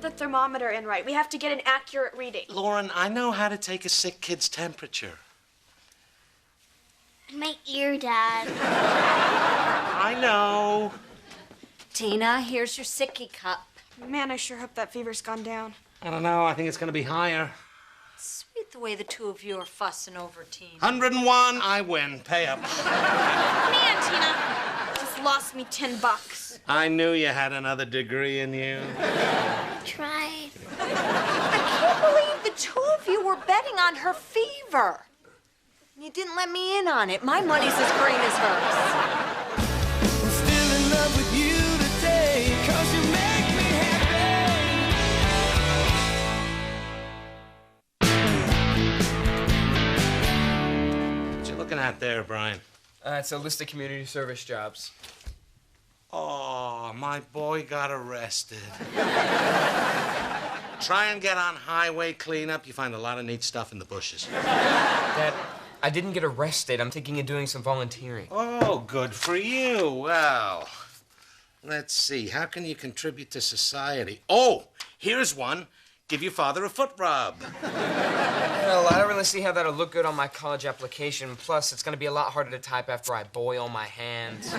put the thermometer in right. We have to get an accurate reading. Lauren, I know how to take a sick kid's temperature. My ear, Dad. I know. Tina, here's your sicky cup. Man, I sure hope that fever's gone down. I don't know. I think it's going to be higher. Sweet the way the two of you are fussing over Tina. 101, I win. Pay up. Man, Tina, just lost me $10. I knew you had another degree in you. Tried. I can't believe the two of you were betting on her fever. You didn't let me in on it. My money's as green as hers. I'm still in love with you today, 'cause you make me happy. What you looking at there, Brian? It's a list of community service jobs. Oh, my boy got arrested. Try and get on highway cleanup. You find a lot of neat stuff in the bushes. Dad, I didn't get arrested. I'm thinking of doing some volunteering. Oh, good for you. Well, let's see. How can you contribute to society? Oh, here's one. Give your father a foot rub. Well, I don't really see how that'll look good on my college application. Plus, it's going to be a lot harder to type after I boil my hands.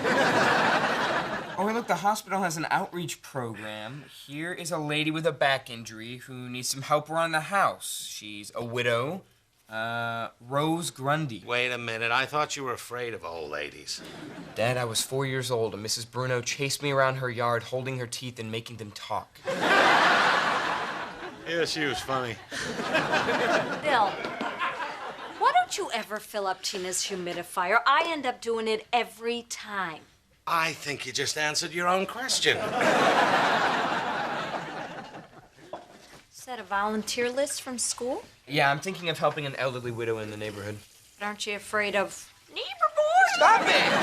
Oh, hey, look, the hospital has an outreach program. Here is a lady with a back injury who needs some help around the house. She's a widow. Rose Grundy. Wait a minute. I thought you were afraid of old ladies. Dad, I was 4 years old, and Mrs. Bruno chased me around her yard, holding her teeth and making them talk. Yeah, she was funny. Bill, why don't you ever fill up Tina's humidifier? I end up doing it every time. I think you just answered your own question. Is that a volunteer list from school? Yeah, I'm thinking of helping an elderly widow in the neighborhood. But aren't you afraid of neighbor boys? Stop it!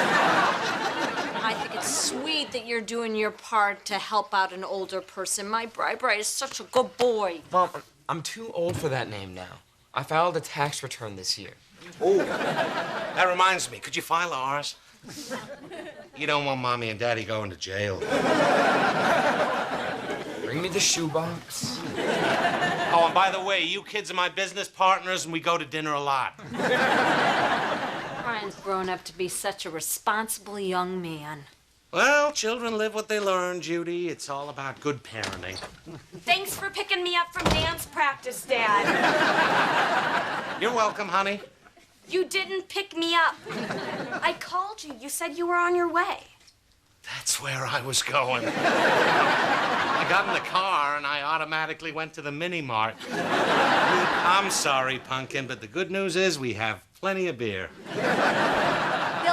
I think it's sweet that you're doing your part to help out an older person. My Bright is such a good boy. Mom, I'm too old for that name now. I filed a tax return this year. Oh, that reminds me. Could you file ours? You don't want Mommy and Daddy going to jail. Bring me the shoebox. Oh, and by the way, you kids are my business partners, and we go to dinner a lot. Brian's grown up to be such a responsible young man. Well, children live what they learn, Judy. It's all about good parenting. Thanks for picking me up from dance practice, Dad. You're welcome, honey. You didn't pick me up. I called you. You said you were on your way. That's where I was going. I got in the car, and I automatically went to the mini-mart. I'm sorry, Pumpkin, but the good news is we have plenty of beer. Bill,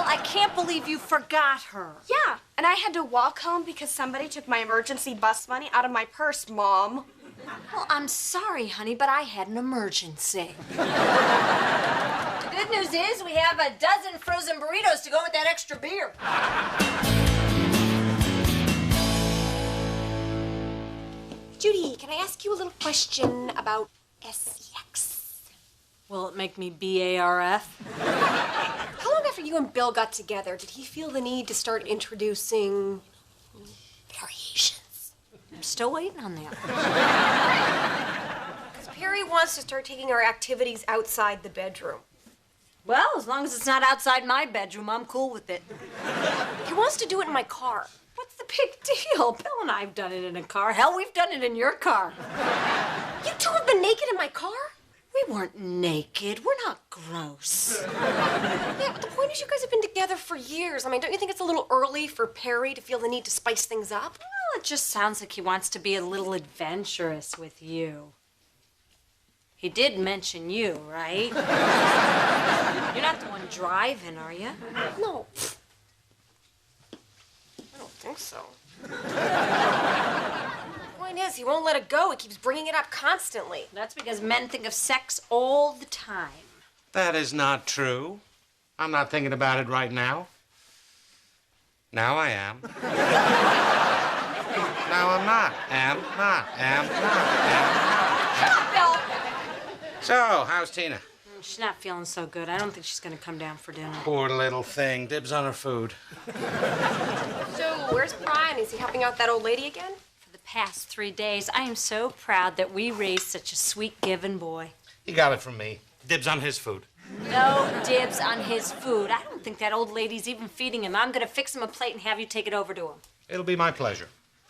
I can't believe you forgot her. Yeah, and I had to walk home because somebody took my emergency bus money out of my purse, Mom. Well, I'm sorry, honey, but I had an emergency. The good news is we have a dozen frozen burritos to go with that extra beer. Judy, can I ask you a little question about sex? Will it make me BARF? How long after you and Bill got together did he feel the need to start introducing variations? I'm still waiting on that. Because Perry wants to start taking our activities outside the bedroom. Well, as long as it's not outside my bedroom, I'm cool with it. He wants to do it in my car. What's the big deal? Bill and I have done it in a car. Hell, we've done it in your car. You two have been naked in my car? We weren't naked. We're not gross. Yeah, but the point is you guys have been together for years. I mean, don't you think it's a little early for Perry to feel the need to spice things up? Well, it just sounds like he wants to be a little adventurous with you. He did mention you, right? You're not the one driving, are you? No. I don't think so. The point is, he won't let it go. He keeps bringing it up constantly. That's because men think of sex all the time. That is not true. I'm not thinking about it right now. Now I am. Now I'm not. Am not. Shut up, Bill! So, how's Tina? She's not feeling so good. I don't think she's gonna come down for dinner. Poor little thing. Dibs on her food. So, where's Brian? Is he helping out that old lady again? For the past 3 days. I am so proud that we raised such a sweet, giving boy. He got it from me. Dibs on his food. No dibs on his food. I don't think that old lady's even feeding him. I'm gonna fix him a plate and have you take it over to him. It'll be my pleasure.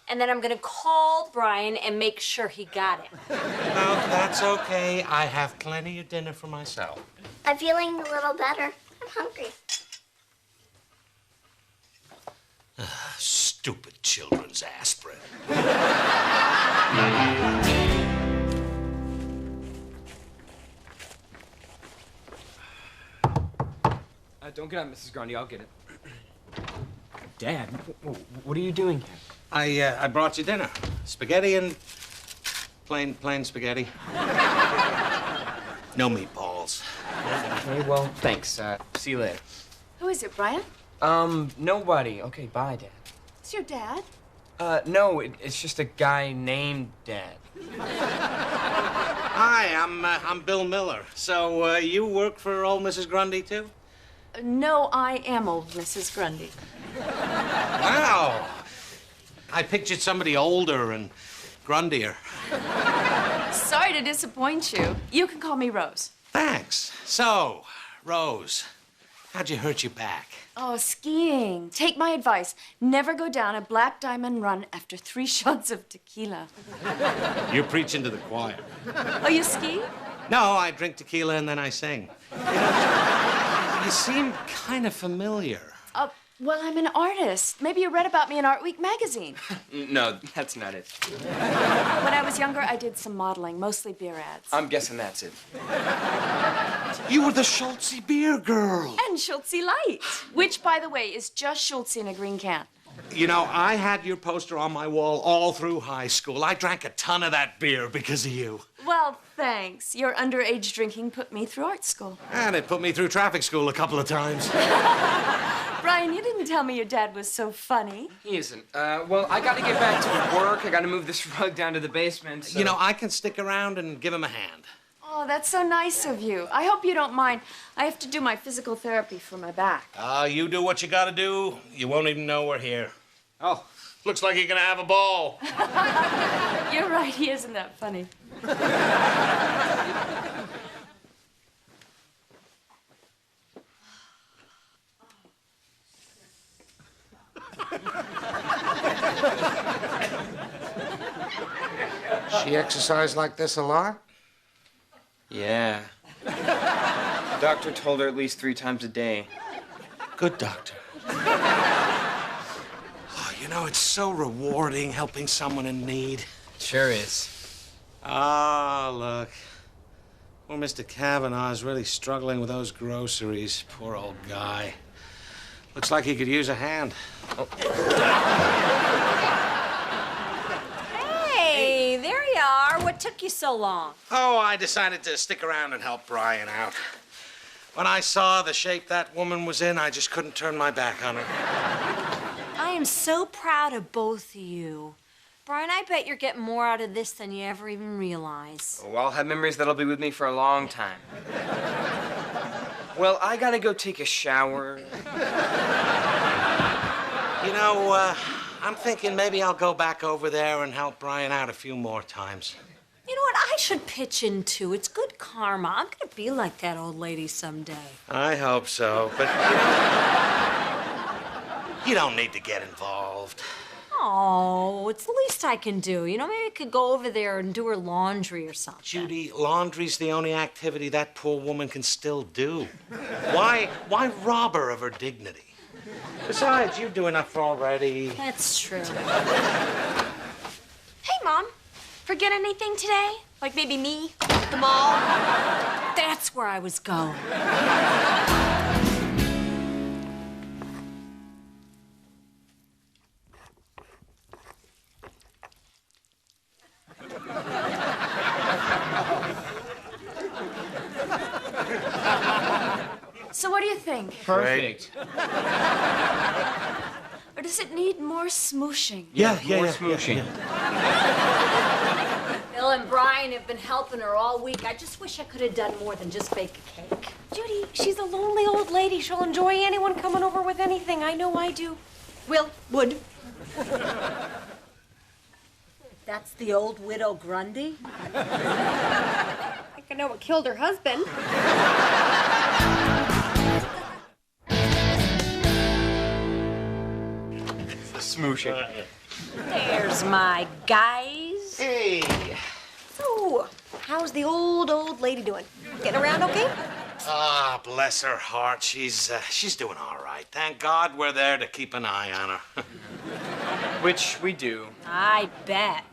And then I'm gonna call Brian and make sure he got it. No, that's okay. I have plenty of dinner for myself. I'm feeling a little better. I'm hungry. Stupid children's aspirin. Don't get up, Mrs. Grundy. I'll get it. Dad, what are you doing here? I brought you dinner. Spaghetti and plain spaghetti. No meatballs. Okay, well, thanks. See you later. Who is it, Brian? Nobody. Okay, bye, Dad. It's your dad. No, it's just a guy named Dad. Hi, I'm Bill Miller. So, you work for old Mrs. Grundy, too? No, I am old Mrs. Grundy. Wow. I pictured somebody older and grundier. Sorry to disappoint you. You can call me Rose. Thanks. So, Rose, how'd you hurt your back? Oh, skiing. Take my advice. Never go down a Black Diamond run after 3 shots of tequila. You're preaching to the choir. Oh, you ski? No, I drink tequila and then I sing. You seem kind of familiar. Well, I'm an artist. Maybe you read about me in Art Week magazine. No, that's not it. When I was younger, I did some modeling, mostly beer ads. I'm guessing that's it. You were the Schultzy beer girl. And Schultzy Light, which, by the way, is just Schultzy in a green can. You know, I had your poster on my wall all through high school. I drank a ton of that beer because of you. Well, thanks. Your underage drinking put me through art school. And it put me through traffic school a couple of times. Brian, you didn't tell me your dad was so funny. He isn't. Well, I gotta get back to work. I gotta move this rug down to the basement. So... You know, I can stick around and give him a hand. Oh, that's so nice of you. I hope you don't mind. I have to do my physical therapy for my back. You do what you gotta do. You won't even know we're here. Oh, looks like you're gonna have a ball. You're right, he isn't that funny. She exercised like this a lot? Yeah. The doctor told her at least 3 times a day. Good doctor. Oh, you know, it's so rewarding helping someone in need. Sure is. Ah, look. Poor Mr. Kavanaugh is really struggling with those groceries. Poor old guy. Looks like he could use a hand. Oh. Hey, there you are. What took you so long? Oh, I decided to stick around and help Brian out. When I saw the shape that woman was in, I just couldn't turn my back on her. I am so proud of both of you. Brian, I bet you're getting more out of this than you ever even realize. Oh, I'll have memories that'll be with me for a long time. Well, I gotta go take a shower. You know, I'm thinking maybe I'll go back over there and help Brian out a few more times. You know what? I should pitch in too. It's good karma. I'm gonna be like that old lady someday. I hope so, but you don't need to get involved. Oh, it's the least I can do. You know, maybe I could go over there and do her laundry or something. Judy, laundry's the only activity that poor woman can still do. Why rob her of her dignity? Besides, you do enough already. That's true. Hey, Mom. Forget anything today? Like maybe me, the mall? That's where I was going. So what do you think? Perfect. Or does it need more smooshing? More smooshing. Bill and Brian have been helping her all week. I just wish I could have done more than just bake a cake. Judy, she's a lonely old lady. She'll enjoy anyone coming over with anything. I know I do. Would. The old widow Grundy? I think I know what killed her husband. Smooshing. There's my guys. Hey. So, how's the old lady doing? Getting around okay? Ah, bless her heart. She's doing all right. Thank God we're there to keep an eye on her. Which we do. I bet.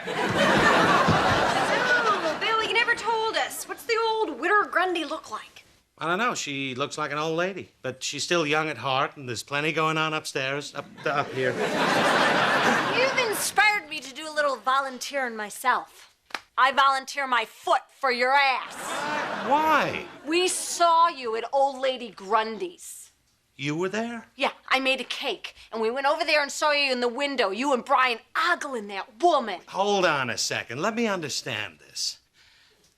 Oh, Bill, you never told us. What's the old widow Grundy look like? I don't know. She looks like an old lady, but she's still young at heart, and there's plenty going on upstairs, up here. You've inspired me to do a little volunteering myself. I volunteer my foot for your ass. Why? We saw you at Old Lady Grundy's. You were there? Yeah, I made a cake, and we went over there and saw you in the window, you and Brian ogling that woman. Hold on a second. Let me understand this.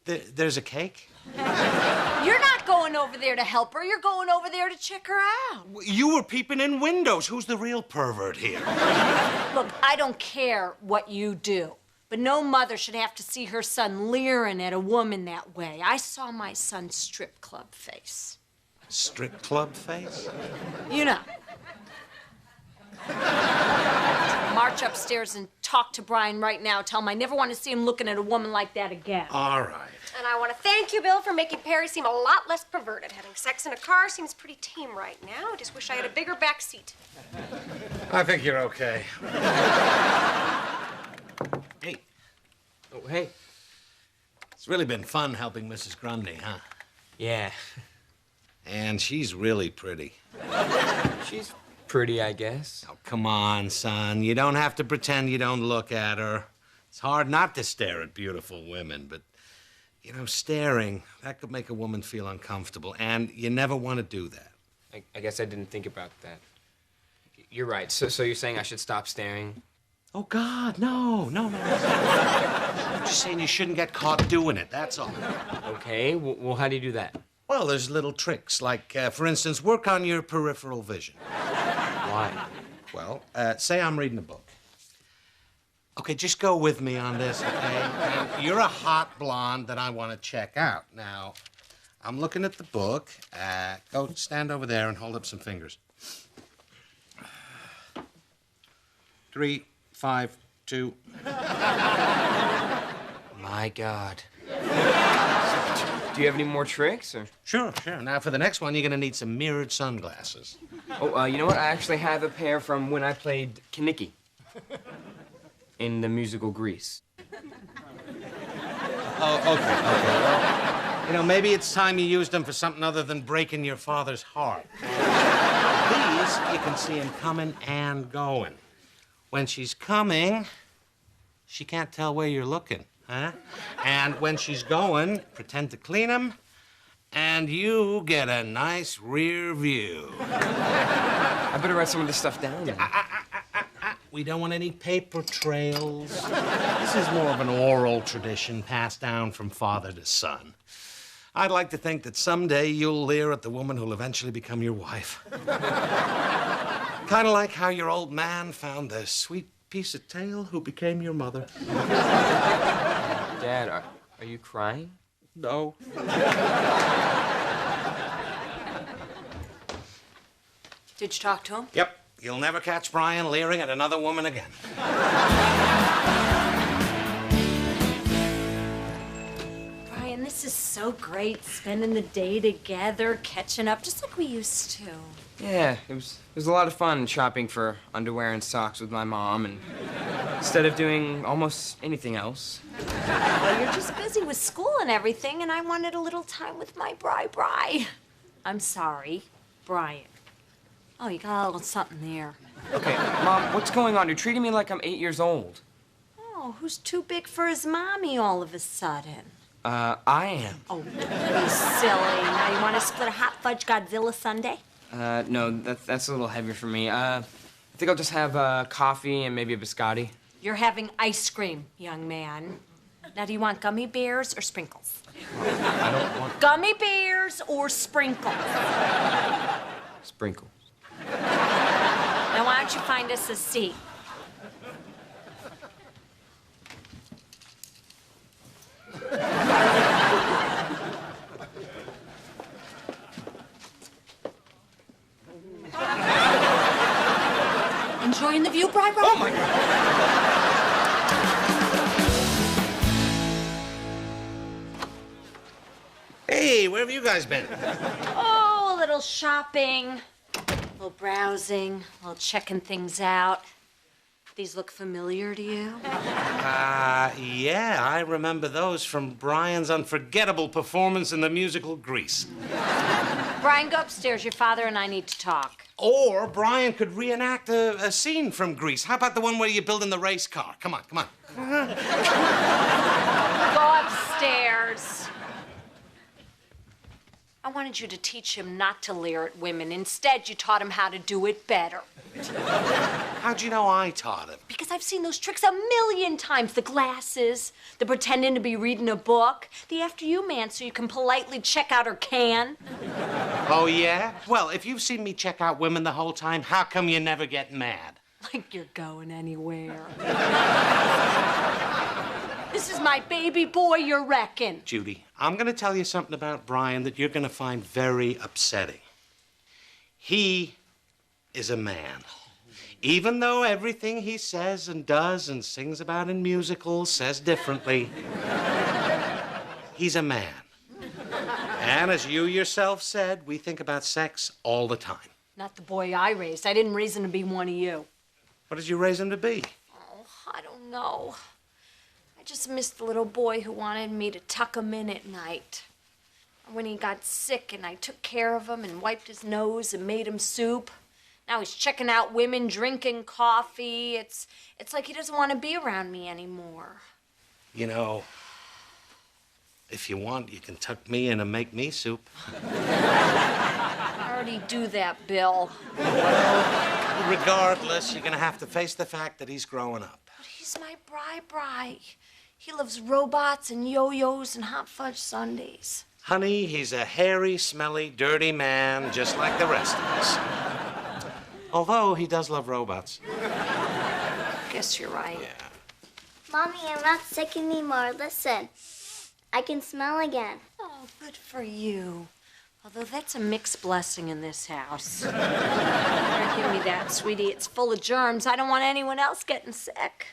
There's a cake? You're not going over there to help her. You're going over there to check her out. You were peeping in windows. Who's the real pervert here? Look, I don't care what you do, but no mother should have to see her son leering at a woman that way. I saw my son's strip club face. Strip club face? You know. March upstairs and talk to Brian right now. Tell him I never want to see him looking at a woman like that again. All right. And I want to thank you, Bill, for making Perry seem a lot less perverted. Having sex in a car seems pretty tame right now. I just wish I had a bigger back seat. I think you're okay. Hey. Oh, hey. It's really been fun helping Mrs. Grundy, huh? Yeah. And she's really pretty. She's pretty, I guess. Oh, come on, son. You don't have to pretend you don't look at her. It's hard not to stare at beautiful women, but, you know, staring, that could make a woman feel uncomfortable, and you never want to do that. I guess I didn't think about that. You're right. So you're saying I should stop staring? Oh, God, no. I'm just saying you shouldn't get caught doing it, that's all. Okay. Well, how do you do that? Well, there's little tricks, like, for instance, work on your peripheral vision. Why? Well, say I'm reading a book. Okay, just go with me on this, okay? Now, you're a hot blonde that I want to check out. Now, I'm looking at the book. Go stand over there and hold up some fingers. 3, 5, 2. My God. Do you have any more tricks? Or? Sure. Now, for the next one, you're going to need some mirrored sunglasses. Oh, you know what? I actually have a pair from when I played Kinnicky in the musical Grease. Oh, okay. Well, you know, maybe it's time you used them for something other than breaking your father's heart. These, you can see him coming and going. When she's coming, she can't tell where you're looking, huh? And when she's going, pretend to clean them, and you get a nice rear view. I better write some of this stuff down. Then. We don't want any paper trails. This is more of an oral tradition passed down from father to son. I'd like to think that someday you'll leer at the woman who'll eventually become your wife. Kind of like how your old man found the sweet piece of tail who became your mother. Dad, are you crying? No. Did you talk to him? Yep. You'll never catch Brian leering at another woman again. Brian, this is so great, spending the day together, catching up, just like we used to. Yeah, it was a lot of fun shopping for underwear and socks with my mom, and instead of doing almost anything else. Well, you're just busy with school and everything, and I wanted a little time with my Bri. I'm sorry, Brian. Oh, you got a little something there. Okay, Mom, what's going on? You're treating me like I'm 8 years old. Oh, who's too big for his mommy all of a sudden? I am. Oh, you silly. Now you want to split a hot fudge Godzilla sundae? No, that's a little heavy for me. I think I'll just have coffee and maybe a biscotti. You're having ice cream, young man. Now, do you want gummy bears or sprinkles? I don't want Gummy bears or sprinkles? sprinkles. Now, why don't you find us a seat? enjoying the view, Bri? Oh, my God. Hey, where have you guys been? Oh, a little shopping, a little browsing, a little checking things out. These look familiar to you? Yeah, I remember those from Brian's unforgettable performance in the musical Grease. Brian, go upstairs. Your father and I need to talk. Or Brian could reenact a scene from Grease. How about the one where you're building the race car? Come on, come on. Go upstairs. I wanted you to teach him not to leer at women. Instead, you taught him how to do it better. How'd you know I taught him? Because I've seen those tricks a million times. The glasses, the pretending to be reading a book, the after you man so you can politely check out her can. Oh, yeah? Well, if you've seen me check out women the whole time, how come you never get mad? Like you're going anywhere. This is my baby boy, you reckon? Judy, I'm going to tell you something about Brian that you're going to find very upsetting. He is a man. Even though everything he says and does and sings about in musicals says differently, he's a man. And as you yourself said, we think about sex all the time. Not the boy I raised. I didn't raise him to be one of you. What did you raise him to be? Oh, I don't know. I just missed the little boy who wanted me to tuck him in at night. When he got sick and I took care of him and wiped his nose and made him soup. Now he's checking out women, drinking coffee. It's like he doesn't want to be around me anymore. You know, if you want, you can tuck me in and make me soup. I already do that, Bill. Regardless, you're gonna have to face the fact that he's growing up. But he's my Bri. He loves robots and yo-yos and hot fudge sundaes. Honey, he's a hairy, smelly, dirty man, just like the rest of us. Although he does love robots. Guess you're right. Yeah. Mommy, I'm not sick anymore. Listen, I can smell again. Oh, good for you. Although that's a mixed blessing in this house. Here, give me that, sweetie. It's full of germs. I don't want anyone else getting sick.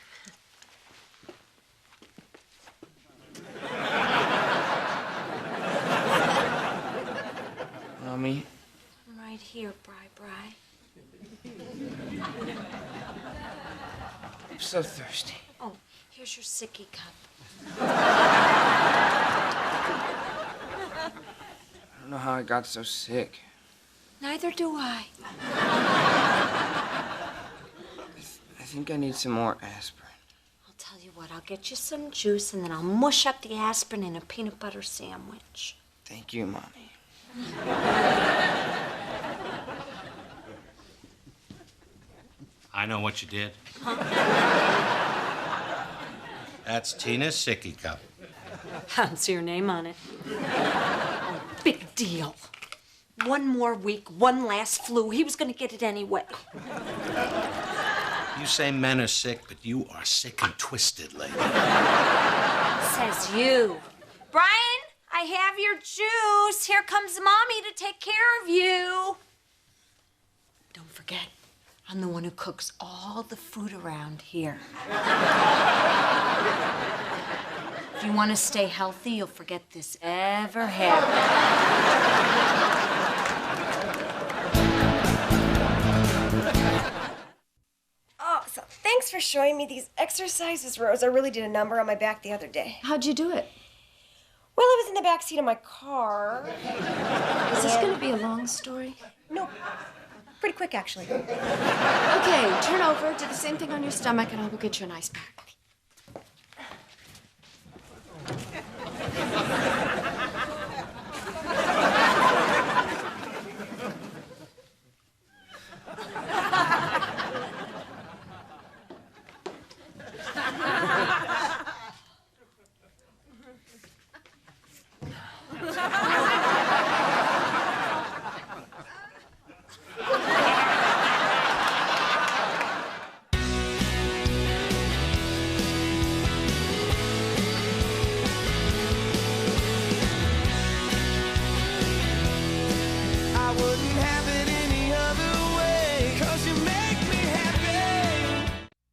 Mommy, I'm right here, Bri. I'm so thirsty. Oh, here's your sicky cup. I don't know how I got so sick. Neither do I. I think I need some more aspirin. I'll tell you what, I'll get you some juice and then I'll mush up the aspirin in a peanut butter sandwich. Thank you, Mommy. I know what you did. That's Tina's sicky cup. I don't see your name on it. Oh, big deal. One more week, one last flu. He was gonna get it anyway. You say men are sick, but you are sick and twisted lately. Says you. Brian, I have your juice. Here comes Mommy to take care of you. Don't forget, I'm the one who cooks all the food around here. If you want to stay healthy, you'll forget this ever happened. Oh, so thanks for showing me these exercises, Rose. I really did a number on my back the other day. How'd you do it? Well, I was in the back seat of my car. Is this going to be a long story? No, pretty quick, actually. Okay, turn over, do the same thing on your stomach, and I'll go get you an ice pack.